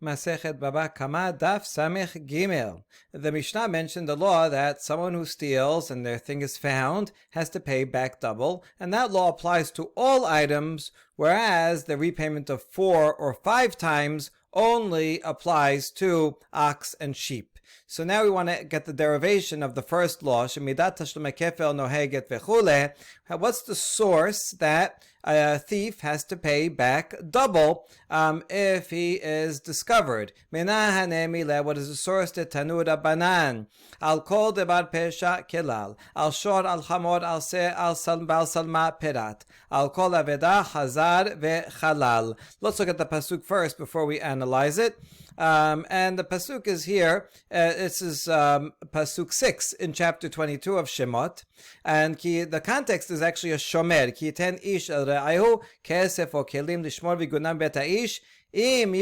Masechet Baba Kama Daf Samech Gimel. The Mishnah mentioned the law that someone who steals and their thing is found has to pay back double, and that law applies to all items, whereas the repayment of 4 or 5 times only applies to ox and sheep. So now we want to get the derivation of the first law. Shemidat tashlumei kefel noheget vechule. What's the source that a thief has to pay back double if he is discovered? What is the source? Tanu Rabbanan. Al kol debar pesha kelal. Al shor al chamor al se al salma uPerat. Al kol aveda hazar vechalal. Let's look at the pasuk first before we analyze it. And the pasuk is here. This is pasuk 6 in chapter 22 of Shemot, and the context is actually a shomer. Ki ten ish el re'ahu kesef o kelim lishmor v'gunam bet ha'ish. Though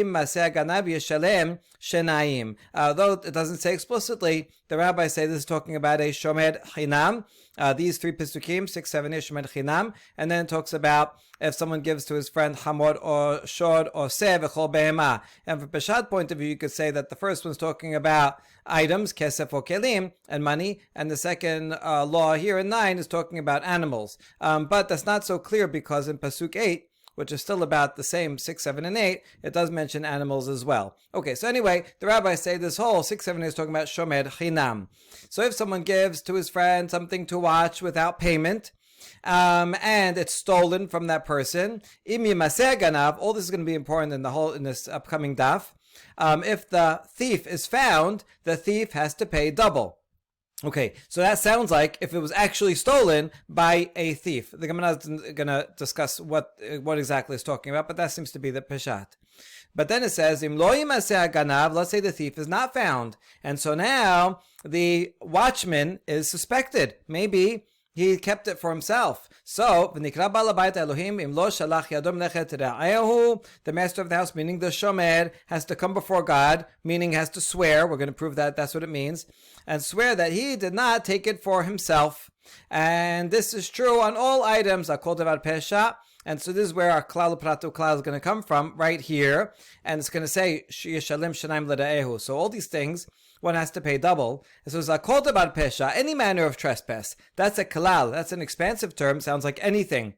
it doesn't say explicitly, the rabbis say this is talking about a shomer chinam. These 3 pasukim, 6, 7 ish, shomer chinam, and then it talks about if someone gives to his friend hamor or shor or se v'chol behema. And from Peshat point of view, you could say that the first one's talking about items, kesef or kelim, and money, and the second law here in 9 is talking about animals. But that's not so clear because in pasuk 8, which is still about the same 6, 7, and 8, it does mention animals as well. Okay, so anyway, the rabbis say this whole 6, 7 is talking about shomer chinam. So if someone gives to his friend something to watch without payment, and it's stolen from that person, im yimaseh ganav, all this is going to be important in this upcoming daf. If the thief is found, the thief has to pay double. Okay, so that sounds like if it was actually stolen by a thief. The Gemara is going to discuss what exactly it's talking about, but that seems to be the peshat. But then it says, Im lo yimaseh ganav, let's say the thief is not found. And so now the watchman is suspected. Maybe he kept it for himself. So, the master of the house, meaning the shomer, has to come before God, meaning has to swear. We're going to prove that that's what it means. And swear that he did not take it for himself. And this is true on all items. And so this is where our uKelal uPerat is going to come from, right here. And it's going to say, so all these things, one has to pay double. So it's kol debar pesha, any manner of trespass. That's a kelal. That's an expansive term. Sounds like anything.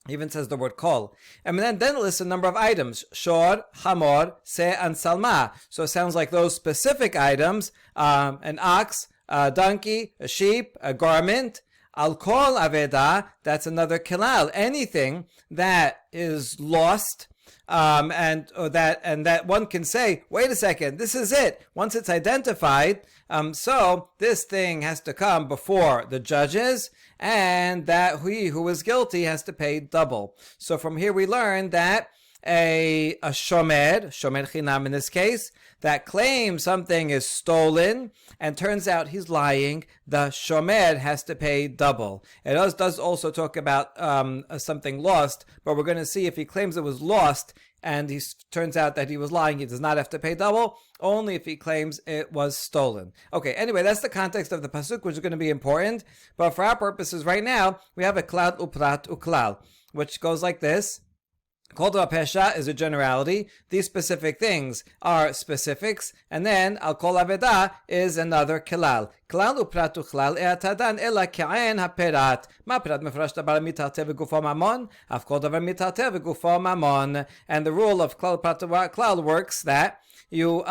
Even says the word kol. And then it lists a number of items. Shor, hamor, se, and salma. So it sounds like those specific items. An ox, a donkey, a sheep, a garment. Al kol aveda, that's another kelal. Anything that is lost, and that one can say, wait a second, this is it. Once it's identified, so this thing has to come before the judges, and that he who is guilty has to pay double. So from here we learn that a shomer chinam in this case, that claims something is stolen and turns out he's lying, the shomer has to pay double. It does also talk about something lost, but we're going to see if he claims it was lost and he turns out that he was lying, he does not have to pay double, only if he claims it was stolen. Okay, anyway, that's the context of the pasuk, which is going to be important, but for our purposes right now, we have a Kelalim of Kelal, which goes like this. Kol debar pesha is a generality. These specific things are specifics, and then al kol aveda is another kelal. Kelalim of Kelal e'atadan ela ke'en uPerat. Ma uPerat mefurash dabar mitarteh v'gufo mamon, af kol davar mitarteh v'gufo mamon. And the rule of Kelalim of Kelal works that you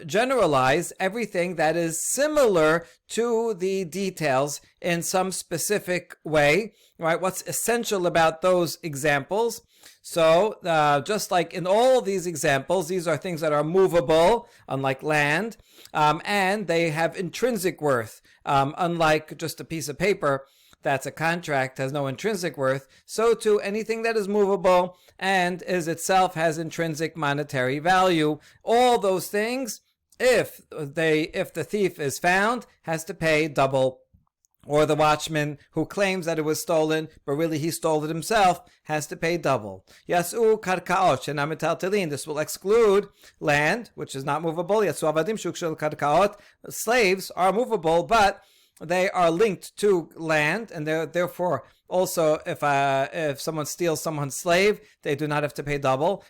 generalize everything that is similar to the details in some specific way. Right? What's essential about those examples? So, just like in all these examples, these are things that are movable, unlike land, and they have intrinsic worth, unlike just a piece of paper that's a contract, has no intrinsic worth. So too, anything that is movable and is itself has intrinsic monetary value. All those things, if the thief is found, has to pay double. Or the watchman who claims that it was stolen, but really he stole it himself, has to pay double. Yasu karkaot shenam metaltelin. This will exclude land, which is not movable. Yasu avadim shuk shel karkaot. Slaves are movable, but they are linked to land, and they're therefore also, if someone steals someone's slave, they do not have to pay double.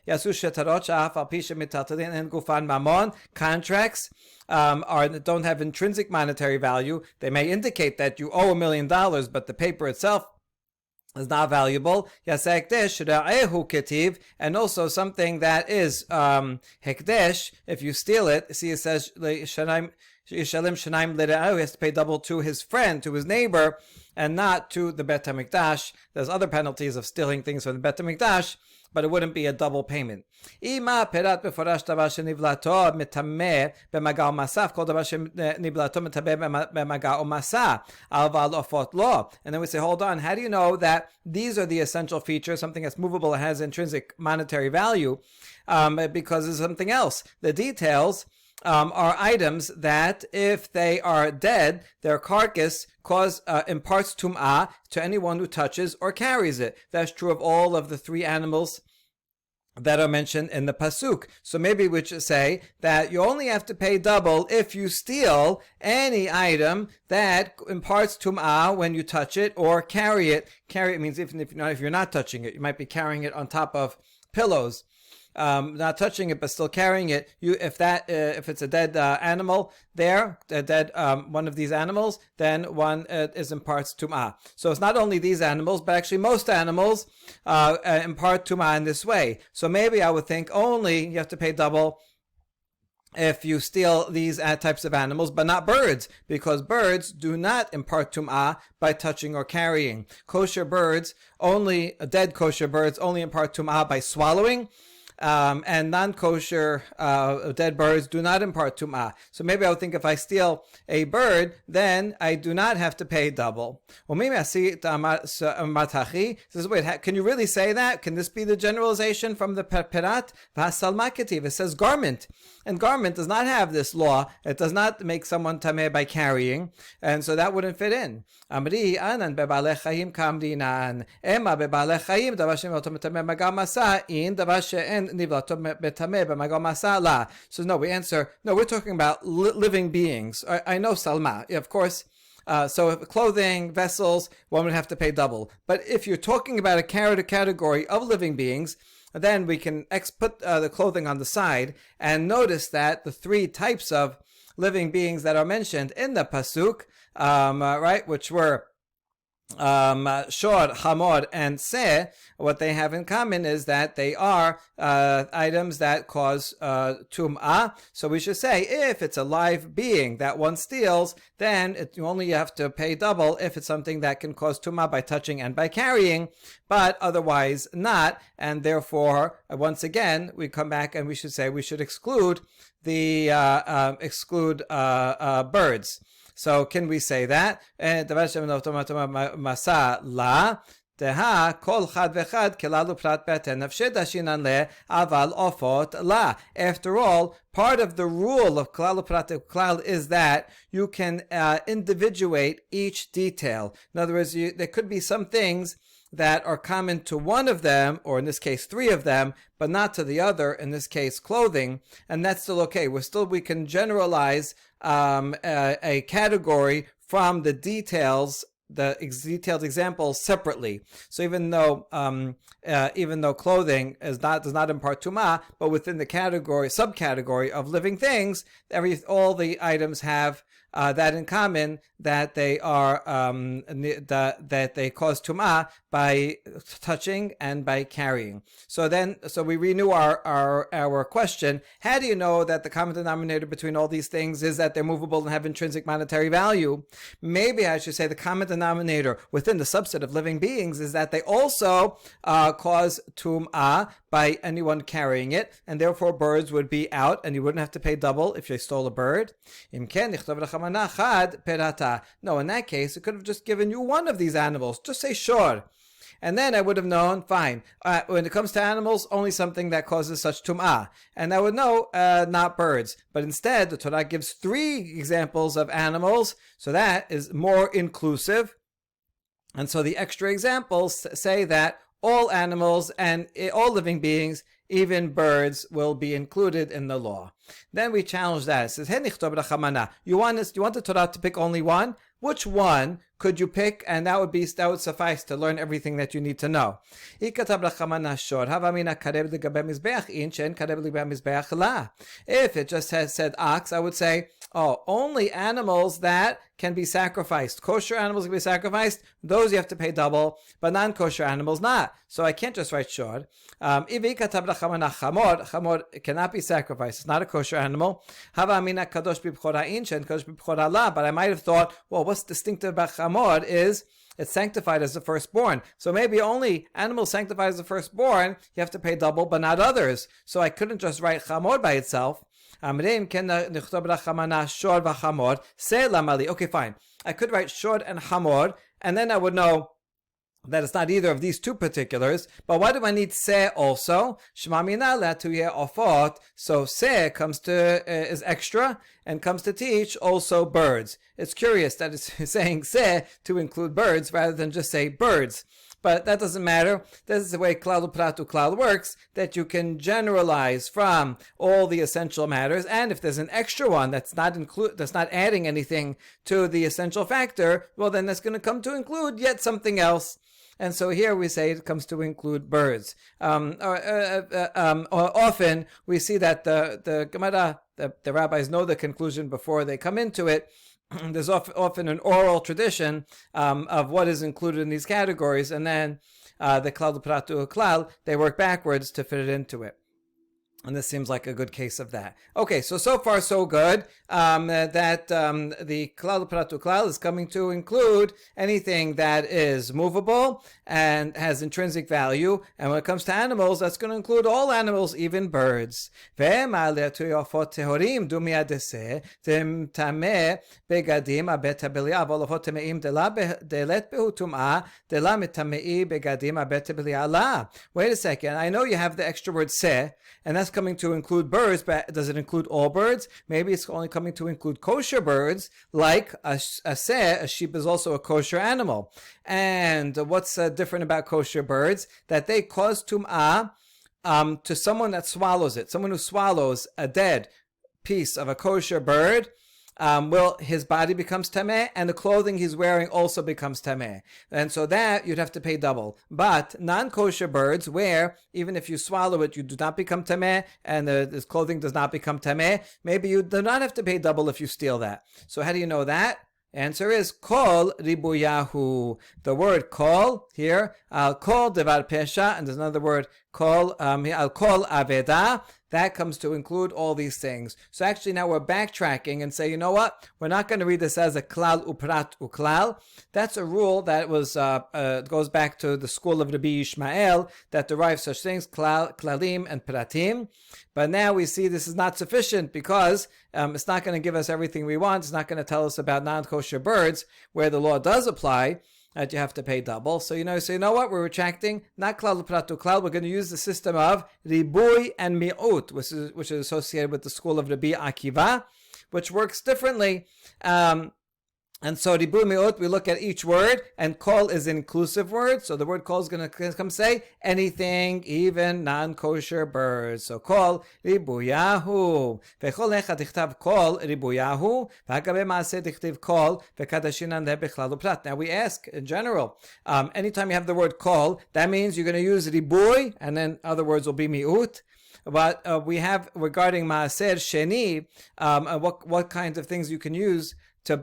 Contracts don't have intrinsic monetary value. They may indicate that you owe $1 million, but the paper itself is not valuable. And also something that is hekdesh, if you steal it, see it says he has to pay double to his friend, to his neighbor, and not to the Bet HaMikdash. There's other penalties of stealing things from the Bet HaMikdash, but it wouldn't be a double payment. Uperat and then we say, hold on, how do you know that these are the essential features, something that's movable and has intrinsic monetary value? Because it's something else. The details are items that, if they are dead, their carcass imparts tum'ah to anyone who touches or carries it. That's true of all of the three animals that are mentioned in the pasuk. So maybe we should say that you only have to pay double if you steal any item that imparts tum'ah when you touch it or carry it. Carry it means if you're not touching it, you might be carrying it on top of pillows. Not touching it but still carrying it. If it's a dead animal there, a dead one of these animals, then one is imparts tum'ah. So it's not only these animals, but actually most animals impart tum'ah in this way. So maybe I would think only you have to pay double if you steal these types of animals, but not birds, because birds do not impart tum'ah by touching or carrying. Dead kosher birds only impart tum'ah by swallowing. And non-kosher dead birds do not impart tum'ah. So maybe I would think if I steal a bird, then I do not have to pay double. Well, maybe I see says, wait, can you really say that? Can this be the generalization from the uPerat? It says garment. And garment does not have this law. It does not make someone tameh by carrying. And so that wouldn't fit in. Amri anan bebalech chayim kamdinan. Ema bebalech chayim davar she'en tameh magal masa in davar she'en nivlato betameh b'magal masa la. So no, we answer, no, we're talking about living beings. I know salma, of course. So if clothing, vessels, one would have to pay double. But if you're talking about a category of living beings, then we can put the clothing on the side and notice that the three types of living beings that are mentioned in the pasuk, right, which were Shor, Hamor, and Seh, what they have in common is that they are items that cause tum'ah. So we should say, if it's a live being that one steals, then you only have to pay double if it's something that can cause tum'ah by touching and by carrying, but otherwise not. And therefore, once again, we come back and we should say we should exclude the birds. So can we say that? After all, part of the rule of Kelalim of Kelal is that you can individuate each detail. In other words, there could be some things that are common to one of them, or in this case, three of them, but not to the other, in this case, clothing, and that's still okay. We can generalize a category from the details, the detailed examples separately. So even though clothing does not impart tum'ah, but within the subcategory of living things, all the items have that in common, that they are that they cause tum'ah by touching and by carrying. So we renew our question. How do you know that the common denominator between all these things is that they're movable and have intrinsic monetary value? Maybe I should say the common denominator within the subset of living beings is that they also cause tum'ah by anyone carrying it, and therefore birds would be out, and you wouldn't have to pay double if you stole a bird. No, in that case, it could have just given you one of these animals. Just say shor. And then I would have known, fine, when it comes to animals, only something that causes such tum'ah. And I would know, not birds. But instead, the Torah gives 3 examples of animals, so that is more inclusive. And so the extra examples say that all animals and all living beings, even birds, will be included in the law. Then we challenge that. It says, you want the Torah to pick only one? which one could you pick? And that would suffice to learn everything that you need to know. If it just has said ox, I would say, only animals that can be sacrificed. Kosher animals can be sacrificed. Those you have to pay double, but non-kosher animals not. So I can't just write shor. Chamor cannot be sacrificed. It's not a kosher animal. But I might have thought, well, what's distinctive about chamor is it's sanctified as the firstborn. So maybe only animals sanctified as the firstborn, you have to pay double, but not others. So I couldn't just write chamor by itself. Okay, fine. I could write shor and chamor, and then I would know that it's not either of these two particulars. But why do I need se also? So se comes to is extra and comes to teach also birds. It's curious that it's saying se to include birds rather than just say birds. But that doesn't matter. This is the way uPerat uKelal works, that you can generalize from all the essential matters, and if there's an extra one that's not adding anything to the essential factor, well then that's going to come to include yet something else. And so here we say it comes to include birds. Often we see that the Gemara, the rabbis know the conclusion before they come into it. There's often an oral tradition of what is included in these categories, and then the uPerat uKelal, they work backwards to fit it into it. And this seems like a good case of that. Okay, so far so good. The uPerat uKelal is coming to include anything that is movable and has intrinsic value. And when it comes to animals, that's going to include all animals, even birds. And what's wait a second, I know you have the extra word se, and that's coming to include birds, but does it include all birds? Maybe it's only coming to include kosher birds, like a sheep is also a kosher animal. And what's different about kosher birds? That they cause tum'ah to someone that swallows it. Someone who swallows a dead piece of a kosher bird, his body becomes tameh, and the clothing he's wearing also becomes tameh. And so that you'd have to pay double. But non-kosher birds, where even if you swallow it, you do not become tameh, and this clothing does not become tameh, maybe you do not have to pay double if you steal that. So how do you know that? Answer is kol ribuyahu. The word kol here, al kol devar pesha, and there's another word kol, al kol aveda. That comes to include all these things. So actually now we're backtracking and say, you know what? We're not going to read this as a klal uPerat uKelal. That's a rule that was goes back to the school of Rabbi Yishmael that derives such things, Kelalim and Peratim. But now we see this is not sufficient because it's not going to give us everything we want. It's not going to tell us about non-kosher birds where the law does apply, that you have to pay double. So you know what? We're retracting. Not klal uPerat uKelal. We're going to use the system of ribui and mi'ut, which is associated with the school of Rabbi Akiva, which works differently. And so ribui mi'ut, we look at each word, and kol is an inclusive word. So the word kol is going to come say anything, even non-kosher birds. So kol ribuyahu. V'chol echad dichtav kol ribuyahu. V'hagabe maaseh dichtiv kol v'kadashinan le'bechlal uPerat. Now we ask in general, anytime you have the word kol, that means you're going to use ribui, and then other words will be mi'ut. But we have regarding maaser sheni, what kinds of things you can use to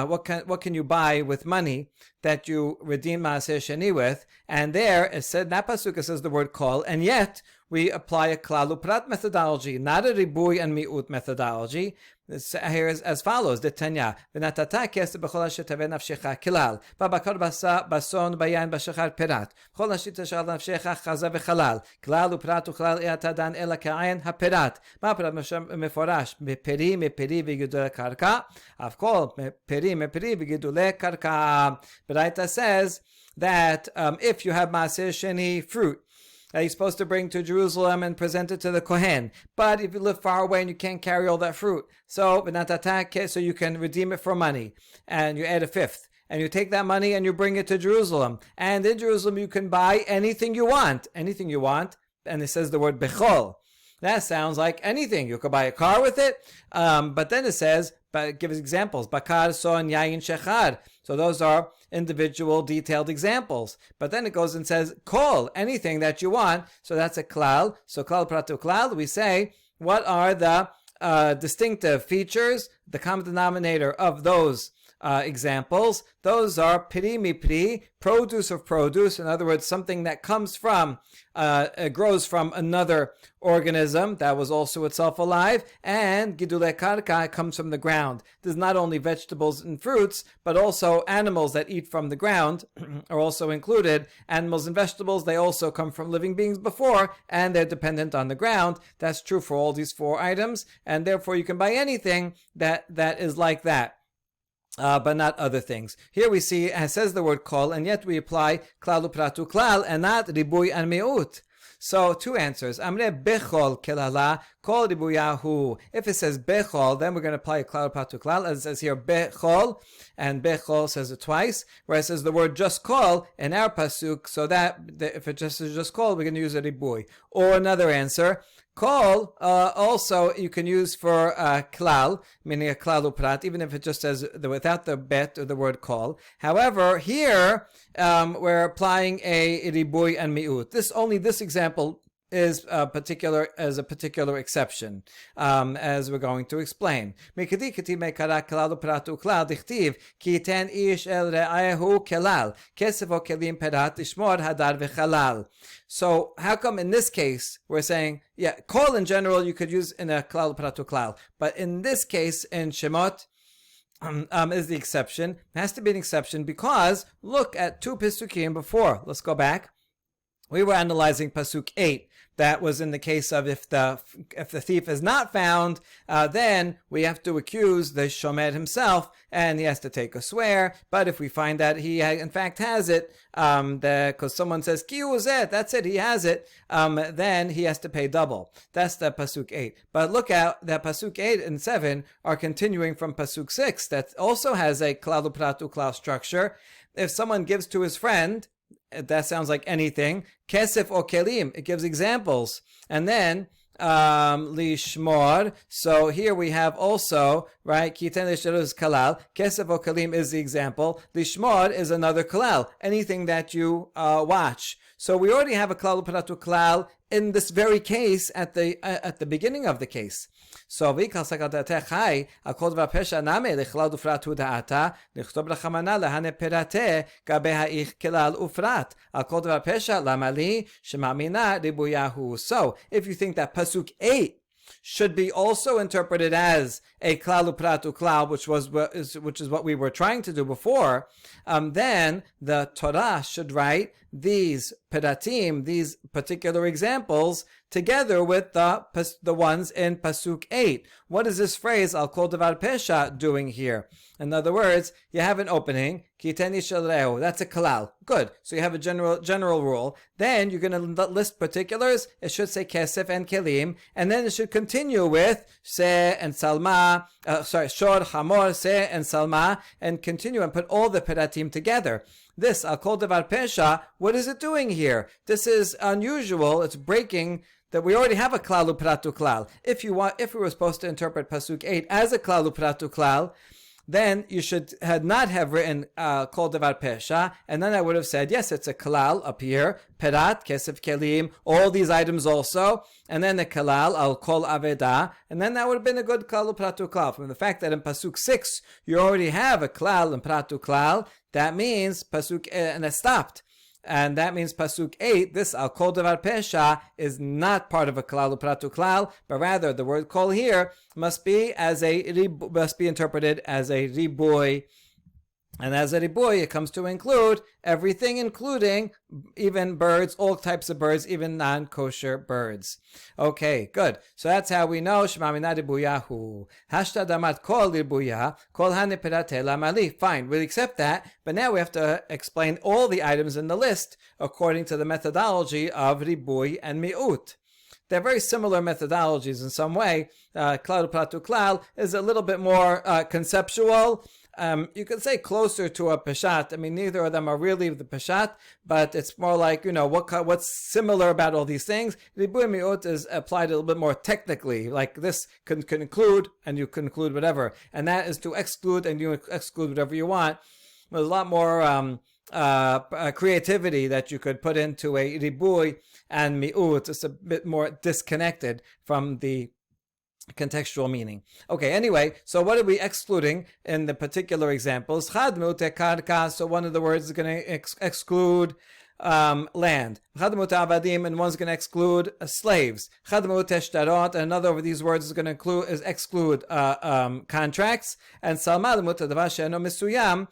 what can you buy with money that you redeem maaser sheni with? And there it said, that pasuk says the word kol, and yet we apply a klal uPerat methodology, not a ribui and mi'ut methodology. This here is as follows: the Tanya, v'natata kesef b'chol asher taveh nafshecha kelal, b'bakar bason bayan b'shachar perat, b'chol asher tashal nafshecha chaza v'chalal, klal uPerat uKelal e'atadan ela ka'ayin haperat, ma'perat meforash meperi v'gidule karka, avkol meperi v'gidule karka. B'raita says that if you have maaser sheni fruit that you're supposed to bring to Jerusalem and present it to the Kohen, but if you live far away and you can't carry all that fruit, so you can redeem it for money, and you add a fifth, and you take that money and you bring it to Jerusalem, and in Jerusalem you can buy anything you want, and it says the word bechol. That sounds like anything. You could buy a car with it, but then it says, but it gives examples. Bakar, son, yayin, shechar. So those are individual detailed examples. But then it goes and says, kol, anything that you want. So that's a klal. So klal pratu klal, we say, what are the distinctive features, the common denominator of those examples? Those are piri mi piri, produce of produce. In other words, something that comes from, grows from another organism that was also itself alive, and gidule karka comes from the ground. There's not only vegetables and fruits, but also animals that eat from the ground are also included. Animals and vegetables, they also come from living beings before, and they're dependent on the ground. That's true for all these 4 items, and therefore you can buy anything that is like that. But not other things. Here we see, it says the word kol, and yet we apply klal uPerat uKelal and not ribui and mi'ut. So 2 answers. Amre bechol kelala kol ribuyahu. If it says bechol, then we're going to apply klal uPerat uKelal, as it says here bechol, and bechol says it twice. Where it says the word just kol in our pasuk, so that if it just is just kol, we're going to use a ribui. Or another answer. Kol also you can use for klal, meaning a klal uPerat, even if it just says without the bet or the word kol. However, here we're applying a ribui and mi'ut. This example is a particular exception, as we're going to explain. So how come in this case we're saying, kol in general you could use in a Kelal uPerat uKelal, but in this case in Shemot is the exception. It has to be an exception because look at 2 Pesukim before. Let's go back. We were analyzing Pasuk 8. That was in the case of if the thief is not found, then we have to accuse the shomer himself, and he has to take a swear. But if we find that he in fact has it, because someone says ki uzet, that's it, he has it, then he has to pay double. That's the Pasuk 8. But look out, that Pasuk 8 and 7 are continuing from Pasuk 6 that also has a Kelal uPerat uKelal structure. If someone gives to his friend, that sounds like anything. Kesef or kelim, it gives examples. And then lishmor. So here we have also, right? Kiten lisharu is kalal. Kesef or kelim is the example. Lishmor is another kalal. Anything that you watch. So we already have a Kelal uPerat uKelal in this very case at the beginning of the case. So v'ikal sakadate chai akol dvar pesha name lechelal uPerat u'da'ata lichtob lachamana lahane perate gabe ha'ich Kelal uPerat akol dvar pesha lamali shemamina ribuyahu. So if you think that Pasuk 8 should be also interpreted as a Kelal uPerat uKelal, which is what we were trying to do before, then the Torah should write these peratim, these particular examples, together with the ones in Pasuk 8. What is this phrase, al kol davar pesha, doing here? In other words, you have an opening, kiteni shel rehu, that's a kalal. Good. So you have a general rule. Then you're going to list particulars. It should say kesef and kelim, and then it should continue with se and salma, shor, hamor, se and salma, and continue and put all the peratim together. This al kol davar pesha, what is it doing here? This is unusual. It's breaking that we already have a Kelal uPerat uKelal. If we were supposed to interpret Pasuk 8 as a Kelal uPerat uKelal, then you should not have written kol davar pesha, and then I would have said, yes, it's a kalal up here, perat, kesef, kelim, all these items also, and then the kalal al kol aveda, and then that would have been a good Kelal uPerat uKelal. From the fact that in Pasuk 6 you already have a Kelal and uPerat uKelal, that means Pasuk, and it stopped. And that means Pasuk 8, this al kol davar pesha, is not part of a Kelal uPerat uKelal, but rather the word kol here must be interpreted as a riboy. And as a riboy, it comes to include everything, including even birds, all types of birds, even non-kosher birds. Okay, good. So that's how we know Shema Mina Ribuyahu. Hashta damat kol ribuya, kol hane perate lamali. Fine, we'll accept that, but now we have to explain all the items in the list according to the methodology of ribuy and mi'ut. They're very similar methodologies in some way. Kelal uPerat uKelal is a little bit more conceptual, You could say closer to a peshat. I mean, neither of them are really the peshat, but it's more like, what's similar about all these things. Ribui mi'ut is applied a little bit more technically, like this can include, and you can include whatever, and that is to exclude, and you exclude whatever you want. There's a lot more creativity that you could put into a ribui and mi'ut. It's a bit more disconnected from the contextual meaning. Okay, anyway, so what are we excluding in the particular examples? Chad me'ute karka, so one of the words is going to exclude land. Chad me'ute avadim, and one's going to exclude slaves. Chad me'ute shtarot, and another of these words is going to exclude contracts. And salma me'ute davar she'eno mesuyam,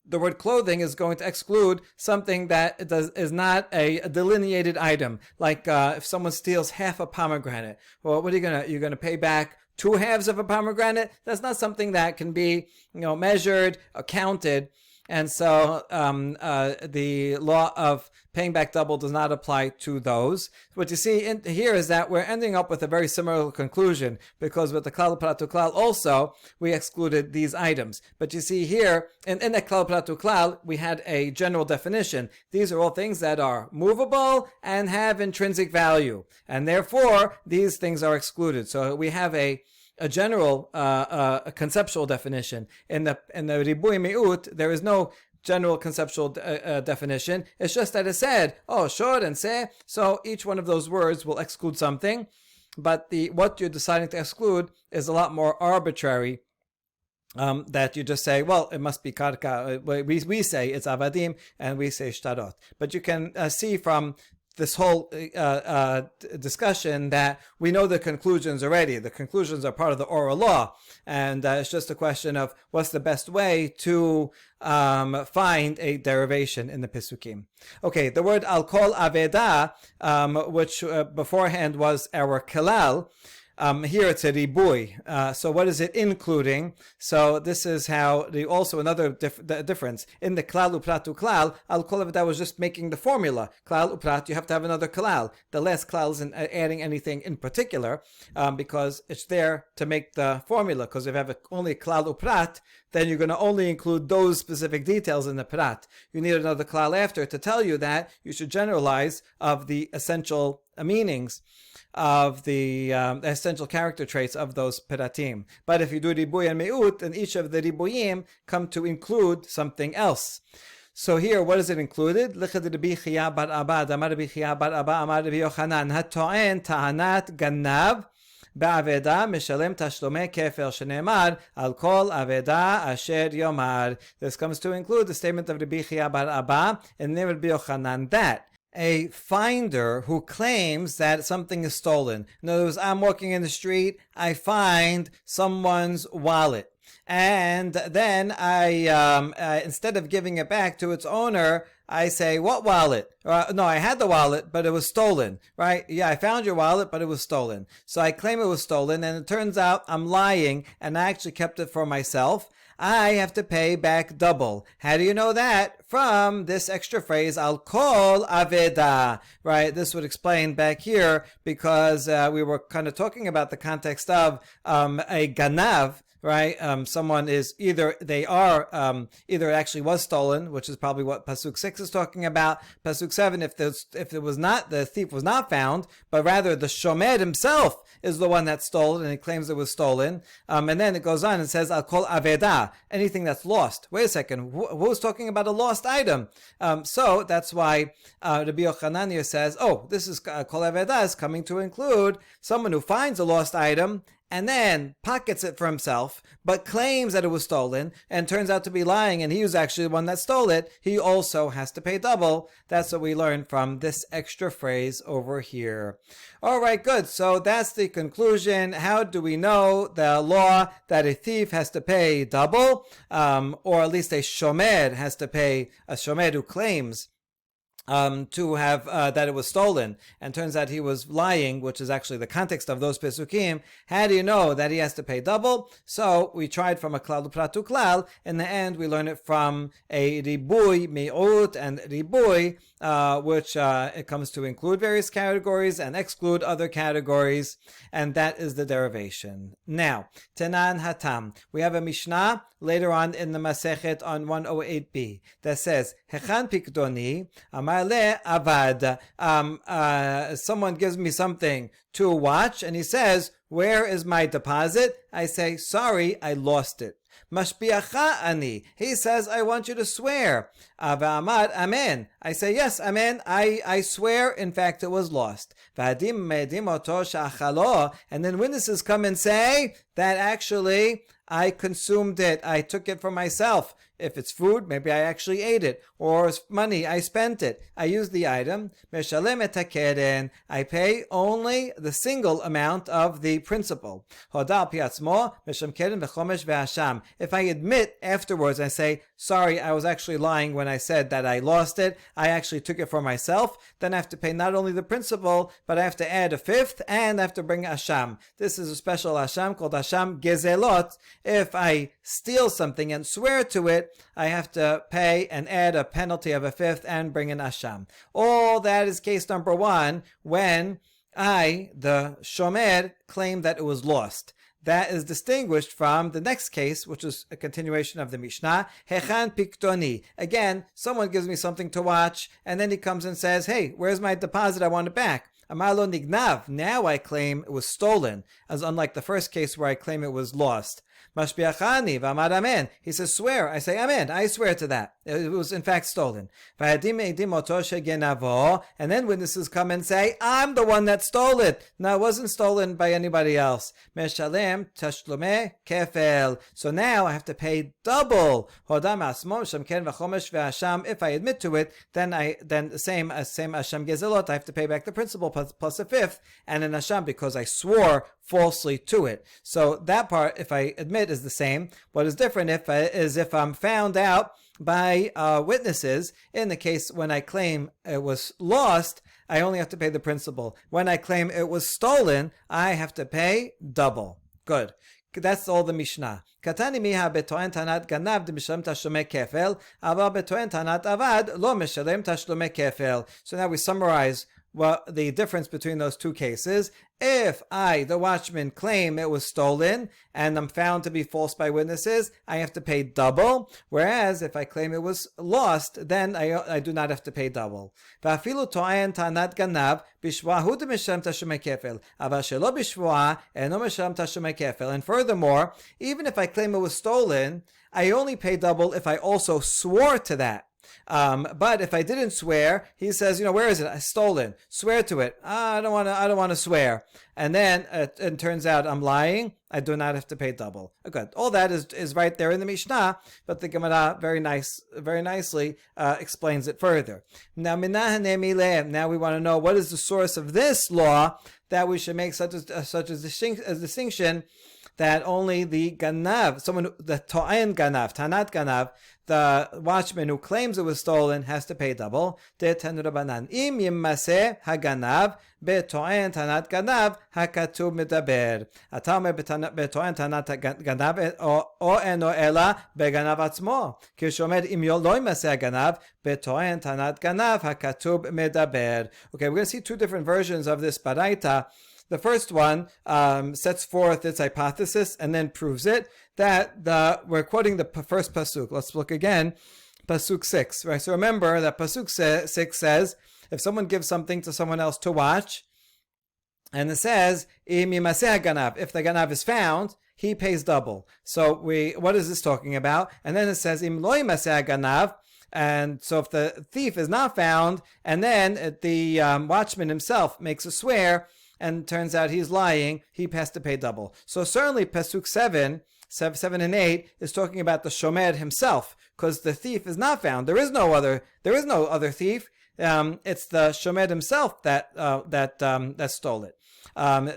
the word clothing is going to exclude something that is not a delineated item. Like if someone steals half a pomegranate, well, what are you're going to pay back 2 halves of a pomegranate? That's not something that can be, measured or counted. And so the law of paying back double does not apply to those. What you see here is that we're ending up with a very similar conclusion, because with the Kelalim of Kelal also, we excluded these items. But you see here, in the Kelalim of Kelal, we had a general definition. These are all things that are movable and have intrinsic value. And therefore, these things are excluded. So we have a general a conceptual definition. In the ribui mi'ut, there is no general conceptual definition. It's just that it said, shor and se, so each one of those words will exclude something, but what you're deciding to exclude is a lot more arbitrary, that you just say, well, it must be karka. We say it's avadim, and we say shtarot. But you can see from this whole discussion that we know the conclusions already. The conclusions are part of the oral law, and it's just a question of what's the best way to find a derivation in the Pesukim. Okay, the word al kol aveda, which beforehand was our kelal, here it's a ribui. So what is it including? So this is how also another difference. In the klal uPerat uKelal, al kol aveda was just making the formula. Klal uPerat, you have to have another kelal. The last kelal isn't adding anything in particular, because it's there to make the formula. Because if you have only klal uPerat, then you're going to only include those specific details in the perat. You need another kelal after to tell you that you should generalize of the essential meanings of the essential character traits of those peratim. But if you do ribui and mi'ut, then each of the ribuyim come to include something else. So here, what is it included? Lichad Rabbi Chiya bar Abba, Amar Rabbi Chiya bar Abba, Amar Rabbi Yochanan, hato'en ta'anat ganav, ba'aveda mishalem tashlomei kefer shene'emar al kol aveda asher yomar. This comes to include the statement of Rabbi Chiya bar Abba and then Rabbi Yochanan that a finder who claims that something is stolen. In other words, I'm walking in the street, I find someone's wallet, and then I instead of giving it back to its owner, I say, what wallet? No, I had the wallet, but it was stolen, right? Yeah, I found your wallet, but it was stolen. So I claim it was stolen, and it turns out I'm lying, and I actually kept it for myself. I have to pay back double. How do you know that? From this extra phrase, al kol aveda, right? This would explain back here, because we were kind of talking about the context of a ganav, right? Someone is either it actually was stolen, which is probably what Pasuk 6 is talking about. Pasuk 7, if it was not, the thief was not found, but rather the shomer himself is the one that stole it, and he claims it was stolen. And then it goes on and says, al kol aveda, anything that's lost. Wait a second, who's talking about a lost item? So that's why Rabbi Yochanan here says, this is kol aveda is coming to include someone who finds a lost item and then pockets it for himself, but claims that it was stolen, and turns out to be lying, and he was actually the one that stole it. He also has to pay double. That's what we learned from this extra phrase over here. All right, good. So that's the conclusion. How do we know the law that a thief has to pay double, or at least a shomer has to pay, a shomer who claims to have that it was stolen, and turns out he was lying, which is actually the context of those pesukim. How do you know that he has to pay double? So we tried from a klal uPerat uKelal. In the end, we learn it from a ribui mi'ut and ribui which it comes to include various categories and exclude other categories, and that is the derivation. Now, Tenan Hatam. We have a Mishnah later on in the Masechet on 108b that says, Hechan Pikdoni, Amar le Avad. Someone gives me something to watch, and he says, where is my deposit? I say, sorry, I lost it. Mashbiacha ani. He says, I want you to swear. Avamad, amen. I say, yes, amen. I swear, in fact, it was lost. Vadim medim oto shachalo. And then witnesses come and say that actually I consumed it. I took it for myself. If it's food, maybe I actually ate it. Or money, I spent it. I used the item. Meshalem et hakeren. I pay only the single amount of the principal. Hodal piatzmo, meshem keren v'chomesh ve'asham. If I admit afterwards, I say, sorry, I was actually lying when I said that I lost it. I actually took it for myself. Then I have to pay not only the principal, but I have to add a fifth, and I have to bring asham. This is a special asham called asham gezelot. If I steal something and swear to it, I have to pay and add a penalty of a fifth and bring an asham. All that is case number one, when I, the shomer, claim that it was lost. That is distinguished from the next case, which is a continuation of the Mishnah. Hechan piktoni. Again, someone gives me something to watch, and then he comes and says, hey, where's my deposit? I want it back. Amalo nignav. Now I claim it was stolen, as unlike the first case where I claim it was lost. Mashbiachani v'amad amen. He says, swear. I say, amen. I swear to that. It was in fact stolen. And then witnesses come and say, I'm the one that stole it. No, it wasn't stolen by anybody else. Meshalem tashlume kefel. So now I have to pay double. If I admit to it, then the same asham gezelot, I have to pay back the principal plus a fifth and an asham because I swore falsely to it. So that part, if I admit, is the same. What is different is if I'm found out by witnesses. In the case when I claim it was lost, I only have to pay the principal. When I claim it was stolen, I have to pay double. Good. That's all the Mishnah. Katani miha betoen tanat ganav de mishalem tashlume kefel, aval betoen tanat avad lo mishalem tashlume kefel. So now we summarize the difference between those two cases. If I, the watchman, claim it was stolen and I'm found to be false by witnesses, I have to pay double. Whereas if I claim it was lost, then I do not have to pay double. And furthermore, even if I claim it was stolen, I only pay double if I also swore to that. But if I didn't swear, he says, where is it? I stolen. Swear to it. I don't want to swear. And then it turns out I'm lying. I do not have to pay double. Good. All that is right there in the Mishnah, but the Gemara very nicely explains it further. Now we want to know what is the source of this law that we should make such a distinction that only the ganav, the to'en ganav, tanat ganav, the watchman who claims it was stolen has to pay double. De'ten Rabbanan im yimaseh haganav beto'en tanat ganav hakatub medaber. Atame beto'en tanat ganav o eno ela beganav atzmo. Kishomer im lo yimaseh haganav beto'en tanat ganav hakatub medaber. Okay, we're going to see two different versions of this baraita. The first one sets forth its hypothesis and then proves it. We're quoting the first pasuk. Let's look again. Pasuk 6. Right. So remember that pasuk 6 says, if someone gives something to someone else to watch, and it says, im yimaseh ganav, if the ganav is found, he pays double. So what is this talking about? And then it says, im lo yimaseh ganav. And so if the thief is not found, and then the watchman himself makes a swear, and turns out he's lying, he has to pay double. So certainly Pasuk 7 and 8 is talking about the shomer himself, because the thief is not found. There is no other thief. It's the shomer himself that stole it.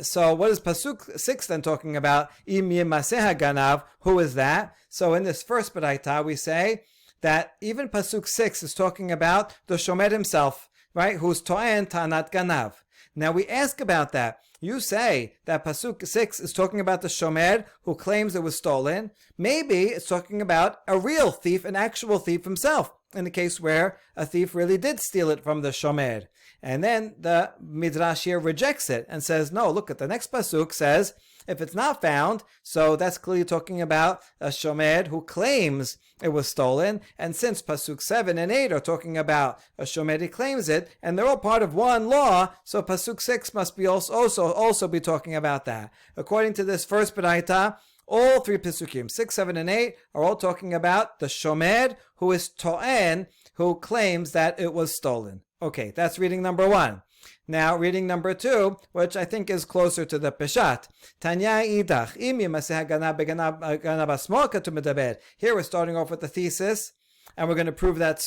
So what is Pasuk 6 then talking about? Im yimaseh ganav, who is that? So in this first baraita we say that even Pasuk 6 is talking about the shomer himself, right? Who's to'en tanat ganav. Now we ask about that. You say that Pasuk 6 is talking about the shomer who claims it was stolen. Maybe it's talking about a real thief, an actual thief himself. in the case where a thief really did steal it from the shomer. And then the Midrash here rejects it and says, no, look at the next pasuk says, if it's not found, so that's clearly talking about a shomer who claims it was stolen. And since pasuk 7 and 8 are talking about a shomer who claims it, and they're all part of one law, so pasuk 6 must be also be talking about that. According to this first baraita, all three pasukim, 6, 7, and 8, are all talking about the shomer who is to'en, who claims that it was stolen. Okay, that's reading number 1. Now, reading number 2, which I think is closer to the Peshat. Tanya idach, im yimaseh haganab beganab asmo katu medaber. Here we're starting off with the thesis, and we're going to prove that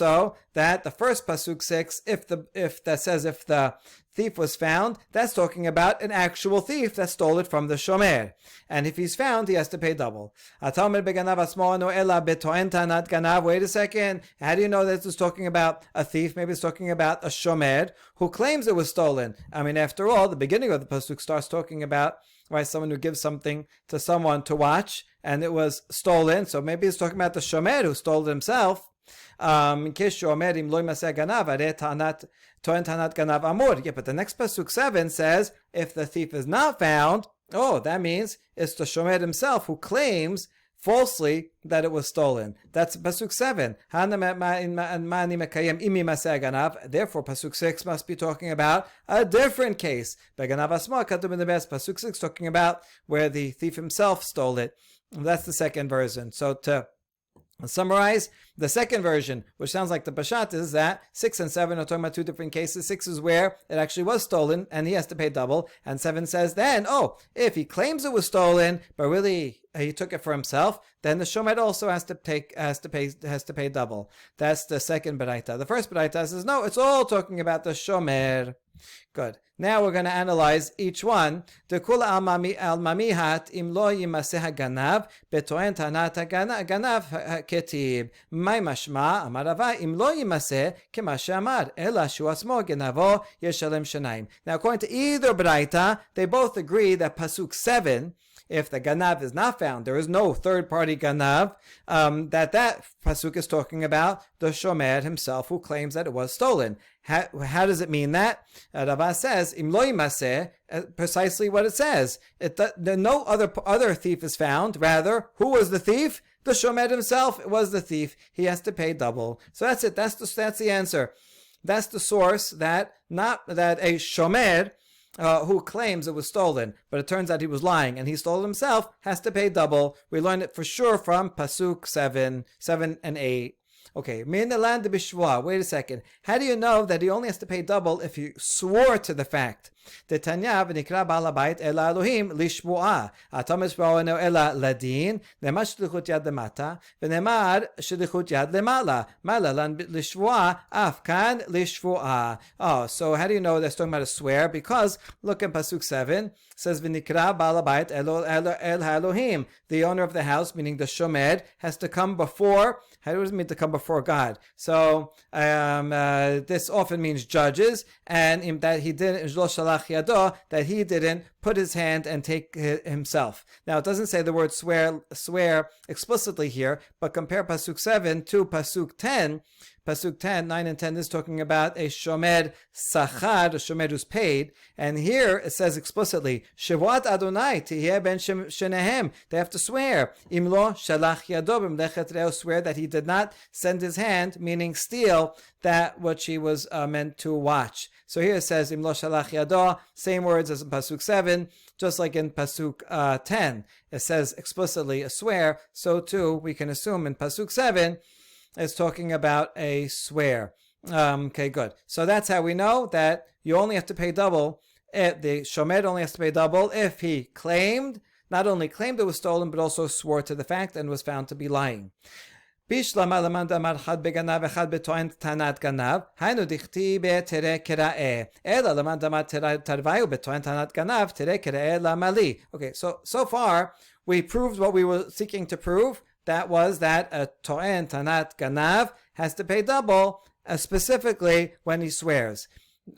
that the first pasuk 6, if the thief was found, that's talking about an actual thief that stole it from the shomer. And if he's found, he has to pay double. Wait a second. How do you know that this is talking about a thief? Maybe it's talking about a shomer who claims it was stolen. I mean, after all, the beginning of the pasuk starts talking about someone who gives something to someone to watch, and it was stolen. So maybe it's talking about the shomer who stole it himself. Yeah, but the next pasuk 7 says, if the thief is not found, that means it's the shomer himself who claims falsely that it was stolen. That's pasuk 7. Therefore, pasuk 6 must be talking about a different case. Pasuk 6 talking about where the thief himself stole it. That's the second version. So to summarize, the second version, which sounds like the Peshat, is that 6 and 7 are talking about two different cases. 6 is where it actually was stolen and he has to pay double, and 7 says then, if he claims it was stolen but really he took it for himself, then the shomer also has to pay double. That's the second baraita. The first baraita says no, it's all talking about the shomer. Good. Now we're going to analyze each one. The kula al mamihat im lo yimaseh haganav betoen tanat haganav ketib. May mashma amarava im lo yimaseh kema she'amar ela shu asmo genavo yeshalem shanaim. Now according to either baraita, they both agree that pasuk 7, if the ganav is not found, there is no third-party ganav, that pasuk is talking about the shomer himself who claims that it was stolen. How does it mean that? Rava says, im lo yimaseh, precisely what it says. No other thief is found. Rather, who was the thief? The shomer himself was the thief. He has to pay double. So that's it. That's the answer. That's the source that a shomer who claims it was stolen, but it turns out he was lying and he stole it himself, has to pay double. We learned it for sure from pasuk 7 and 8. Okay, min the land b'shvua. Wait a second. How do you know that he only has to pay double if he swore to the fact? The Tanya v'nikra ba'al habayit ela Elohim lishvua. Atam esba'onu ela ladin. Nemar shlichut yad lemata v'nemar shlichut yad lemala. Malalan lishvua afkan lishvua. So how do you know that's talking about a swear? Because look at pasuk 7. It says v'nikra ba'al habayit el Elohim. The owner of the house, meaning the shomer, has to come before. How does it mean to come before God? So this often means judges, and that he didn't that he didn't put his hand and take himself. Now it doesn't say the word swear explicitly here, but compare pasuk 7 to pasuk 10. Pasuk 10, 9 and 10 is talking about a shomer sachar, a shomer who's paid. And here it says explicitly, Shavuat Adonai tiheh ben shenehem. They have to swear. Imlo shalach yado b'mlechet reo, swear that he did not send his hand, meaning steal that which he was meant to watch. So here it says, Imlo shalach yado, same words as in pasuk 7, just like in pasuk 10. It says explicitly a swear, so too we can assume in pasuk 7, it's talking about a swear. Okay, good. So that's how we know that you only have to pay double. The shomer only has to pay double if he not only claimed it was stolen, but also swore to the fact and was found to be lying. Bishlama lamand amar chad beganav echad betoen tanat ganav haynu dichti betere kerae ela lamand amar tarvayu betoen tanat ganav tere kerae lamali. Okay, so far we proved what we were seeking to prove. That was that a to'en tanat ganav has to pay double, specifically when he swears.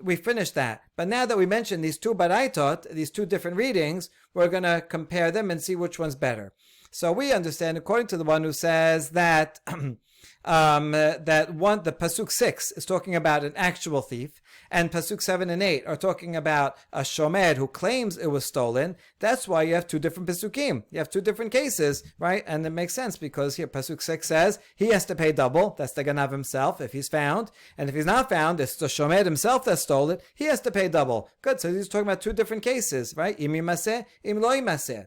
We finished that. But now that we mentioned these two baraitot, these two different readings, we're going to compare them and see which one's better. So we understand, according to the one who says that the pasuk 6 is talking about an actual thief, and pasuk 7 and 8 are talking about a shomer who claims it was stolen. That's why you have two different pasukim. You have two different cases, right? And it makes sense because here pasuk 6 says he has to pay double. That's the ganav himself if he's found, and if he's not found, it's the shomer himself that stole it. He has to pay double. Good. So he's talking about two different cases, right? Im yimaseh, im lo yimaseh.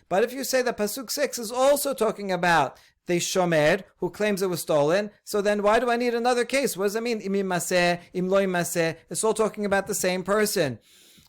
But if you say that pasuk 6 is also talking about the shomer who claims it was stolen, so then why do I need another case? What does that mean? Im yimaseh, im lo yimaseh. It's all talking about the same person.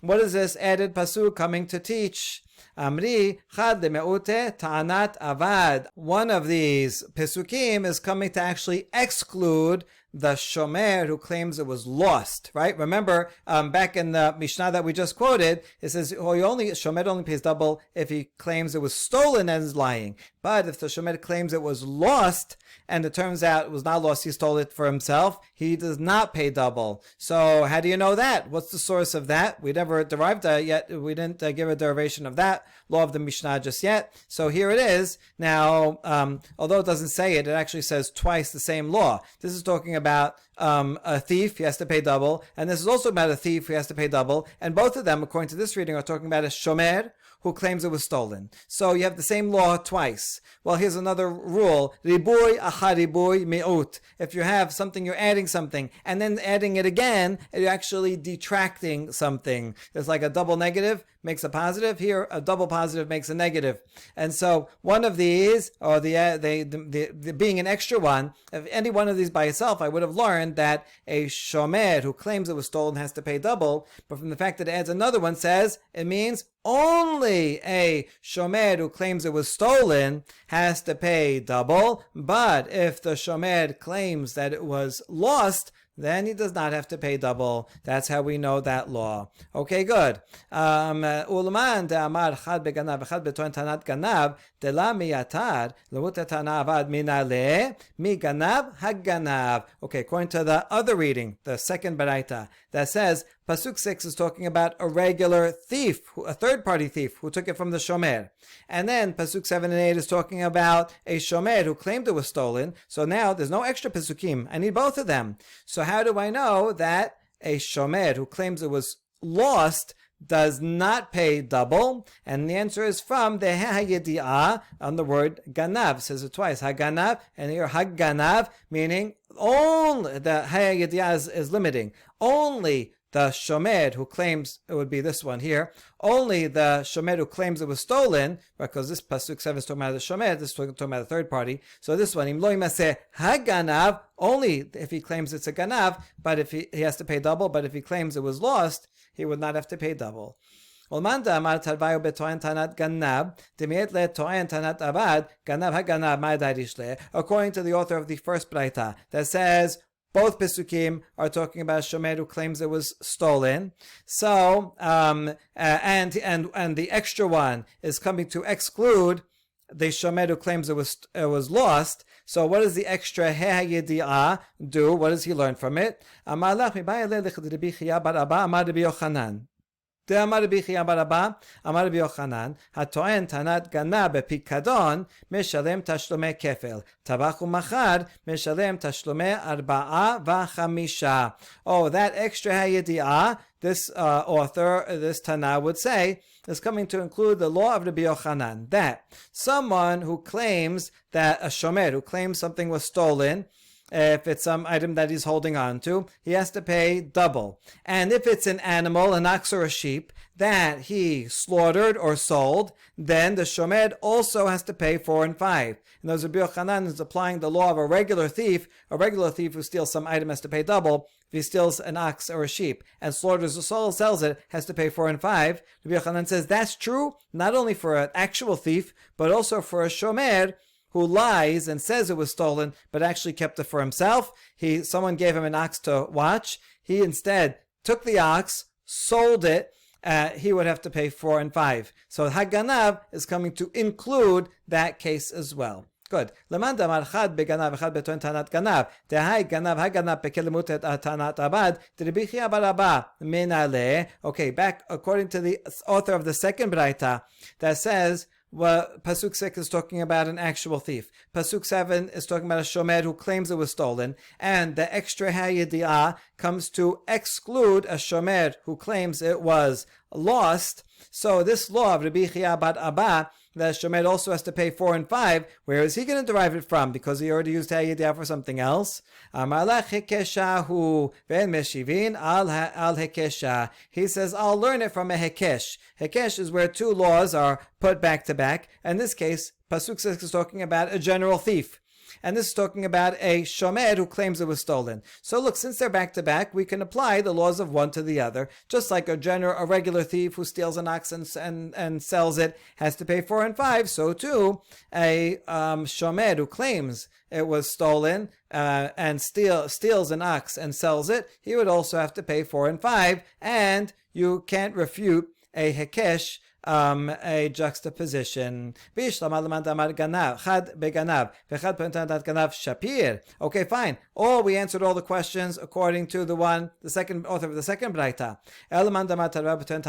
What is this added pasuk coming to teach? Amri chad lemeute ta'anat avad. One of these pesukim is coming to actually exclude the shomer who claims it was lost, right? Remember, back in the Mishnah that we just quoted, it says, shomer only pays double if he claims it was stolen and is lying. But if the shomer claims it was lost, and it turns out it was not lost, he stole it for himself, he does not pay double. So how do you know that? What's the source of that? We never derived that yet. We didn't give a derivation of that law of the Mishnah just yet. So here it is. Now, although it doesn't say it, it actually says twice the same law. This is talking about a thief, he has to pay double, and this is also about a thief who has to pay double, and both of them, according to this reading, are talking about a shomer who claims it was stolen. So you have the same law twice. Well, here's another rule. Ribuy acharibuy me'ut. If you have something, you're adding something, and then adding it again, you're actually detracting something. It's like a double negative makes a positive. Here, a double positive makes a negative. And so one of these, or the being an extra one, if any one of these by itself, I would have learned that a shomer who claims it was stolen has to pay double. But from the fact that it adds another one says, it means only a shomer who claims it was stolen has to pay double. But if the shomer claims that it was lost, then he does not have to pay double. That's how we know that law. Okay, good. Ulman de'amar chad beganav v'chad betoin tanat ganav dela miyatar lemutet avad minale mi ganav haganav. Okay, according to the other reading, the second baraita, that says pasuk 6 is talking about a regular thief, a third-party thief who took it from the shomer. And then pasuk 7 and 8 is talking about a shomer who claimed it was stolen. So now there's no extra pasukim. I need both of them. So how do I know that a shomer who claims it was lost does not pay double? And the answer is from the ha'yedi'ah on the word ganav. It says it twice, haganav, and here haganav, meaning only, the ha'yedi'ah is limiting. Only the shomer who claims, it would be this one here, only the shomer who claims it was stolen, because this pasuk 7 is talking about the shomer, this is talking about the third party. So this one, im lo yimaseh haganav, only if he claims it's a ganav, but if he has to pay double, but if he claims it was lost, he would not have to pay double. According to the author of the first braita, that says both pesukim are talking about shomer who claims it was stolen. So, and the extra one is coming to exclude the shomer who claims it was lost. So what does the extra ha'yedi'ah do? What does he learn from it? דאמר רבי חייא בר אבא, אמר רבי יוחנן, הטוען טענת גנב בפיקדון, משלם תשלומי כפל. טבח ומכר, משלם תשלומי 4 ו5. Oh, that extra hayedi'ah, this author, this Tana would say, is coming to include the law of Rabbi Yochanan, that someone who claims that a shomer, who claims something was stolen, if it's some item that he's holding on to, he has to pay double. And if it's an animal, an ox or a sheep, that he slaughtered or sold, then the shomer also has to pay 4 and 5. And those Rabbi Yochanan is applying the law of a regular thief who steals some item has to pay double. If he steals an ox or a sheep and slaughters or sells it, has to pay 4 and 5. Rabbi Yochanan says that's true not only for an actual thief, but also for a shomer who lies and says it was stolen, but actually kept it for himself. Someone gave him an ox to watch. He instead took the ox, sold it. He would have to pay 4 and 5. So Haganav is coming to include that case as well. Good. Okay, back according to the author of the second braita that says Pasuk 6 is talking about an actual thief. Pasuk 7 is talking about a shomer who claims it was stolen. And the extra hayidiyah comes to exclude a shomer who claims it was lost. So this law of Rabbi Chia Bar Abba, that shomer also has to pay 4 and 5, where is he going to derive it from? Because he already used hayidiyah for something else. He says, I'll learn it from a hekesh. Hekesh is where two laws are put back to back. In this case, Pasuk 6 is talking about a general thief. And this is talking about a shomer who claims it was stolen. So look, since they're back to back, we can apply the laws of one to the other. Just like a regular thief who steals an ox and sells it has to pay 4 and 5, so too a shomer who claims it was stolen and steals an ox and sells it, he would also have to pay 4 and 5, and you can't refute a hekesh, a juxtaposition. Okay, fine. We answered all the questions according to the second author of the second braita. Ganav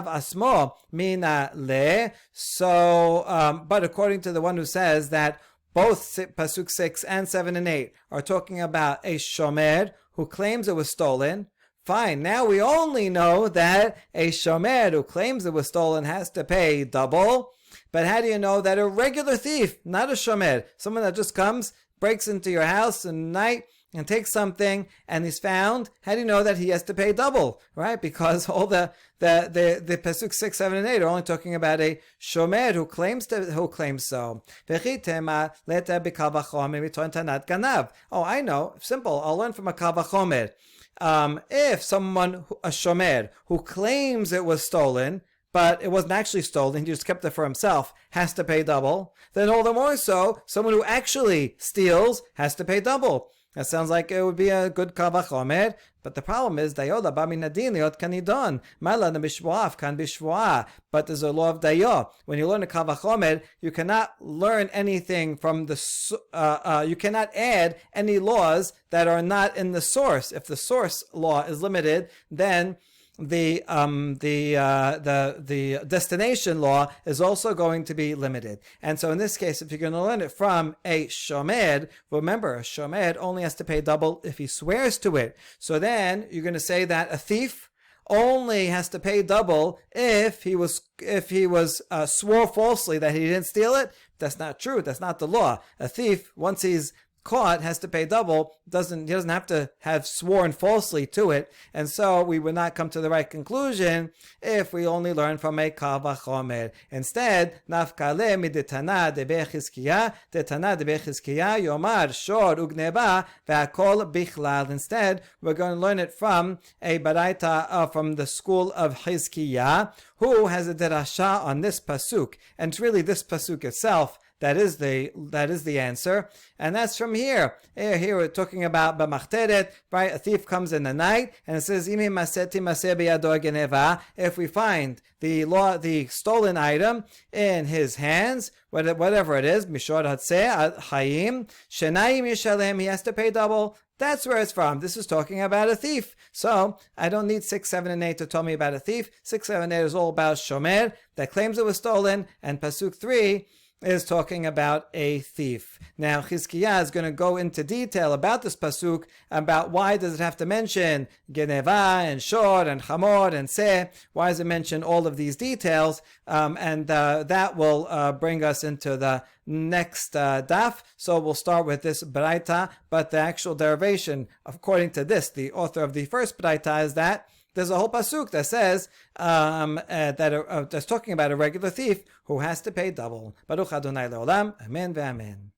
asmo mina le. So, but according to the one who says that both Pasuk 6 and 7 and 8 are talking about a shomer who claims it was stolen. Fine, now we only know that a shomer who claims it was stolen has to pay double. But how do you know that a regular thief, not a shomer, someone that just comes, breaks into your house in the night and takes something and is found, how do you know that he has to pay double? Right? Because all the Pasuk 6, 7, and 8 are only talking about a shomer who claims so. Oh, I know. Simple. I'll learn from a kal vachomer. If someone, a shomer, who claims it was stolen, but it wasn't actually stolen, he just kept it for himself, has to pay double, then all the more so, someone who actually steals has to pay double. That sounds like it would be a good kal vachomer, but the problem is, dayoda ba min adin liot kanidon, mala bishvoaf kan bishvoa. But there's a law of dayo. When you learn a kal vachomer, you cannot learn anything from you cannot add any laws that are not in the source. If the source law is limited, then the destination law is also going to be limited. And so in this case, if you're going to learn it from a shomer, remember, a shomer only has to pay double if he swears to it. So then you're going to say that a thief only has to pay double if he swore falsely that he didn't steal it. That's not true. That's not the law. A thief, once he's caught, has to pay double. He doesn't have to have sworn falsely to it, and so we would not come to the right conclusion if we only learn from a kal vachomer. Instead, nafkale midetana de bechizkiya yomar shor ugneba ve'akol bichlal. Instead, we're going to learn it from a baraita from the school of Hizkiya, who has a derasha on this pasuk, and it's really this pasuk itself that is the answer, and that's from here. Here we're talking about b'machteret, right? A thief comes in the night, and it says, if we find the stolen item in his hands, whatever it is, mishor hatzeh hayim shenayim yishalem, he has to pay double. That's where it's from. This is talking about a thief. So I don't need 6, 7, and 8 to tell me about a thief. 6, 7, 8 is all about shomer that claims it was stolen, and pasuk 3 is talking about a thief. Now, Chizkiah is going to go into detail about this pasuk, about why does it have to mention geneva and shor and chamor and seh. Why does it mention all of these details? And that will bring us into the next daf. So we'll start with this braita, but the actual derivation, according to this, the author of the first braita, is that there's a whole pasuk that says that's talking about a regular thief who has to pay double. Baruch Adonai leolam. Amen ve'amen.